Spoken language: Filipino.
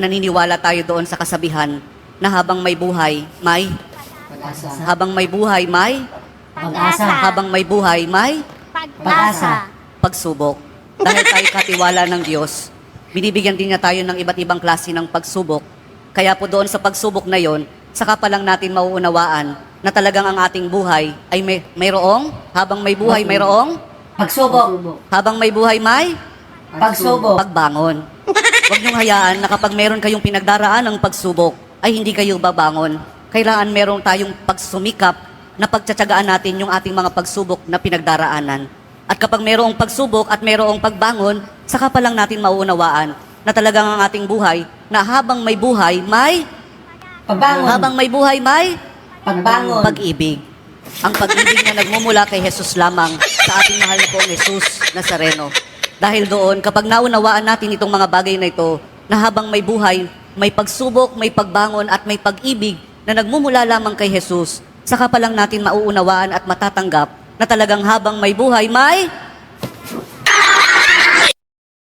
naniniwala tayo doon sa kasabihan na habang may buhay, may Pag-asa. habang may buhay, may Pag-asa. habang may buhay, may Pag-asa. pagsubok. Dahil tayo katiwala ng Diyos, binibigyan din niya tayo ng iba't ibang klase ng pagsubok. Kaya po doon sa pagsubok na yon, saka pa lang natin mauunawaan na talagang ang ating buhay ay mayroong, habang may buhay, mayroong, Pagsubok. habang may buhay, may Pagsubok. pagbangon. Huwag niyong hayaan na kapag meron kayong pinagdaraan ng pagsubok, ay hindi kayo babangon. Kailangan meron tayong pagsumikap na pagtsatsagaan natin yung ating mga pagsubok na pinagdaraanan. At kapag merong pagsubok at merong pagbangon, saka pa lang natin mauunawaan na talagang ang ating buhay, na habang may buhay, may Pagbangon. habang may buhay, may Pagbangon. pag-ibig. Ang pag-ibig na nagmumula kay Jesus lamang sa ating mahal na pong Jesus Nazareno. Dahil doon, kapag naunawaan natin itong mga bagay na ito, na habang may buhay, may pagsubok, may pagbangon at may pag-ibig na nagmumula lamang kay Jesus, saka pa lang natin mauunawaan at matatanggap na talagang habang may buhay, may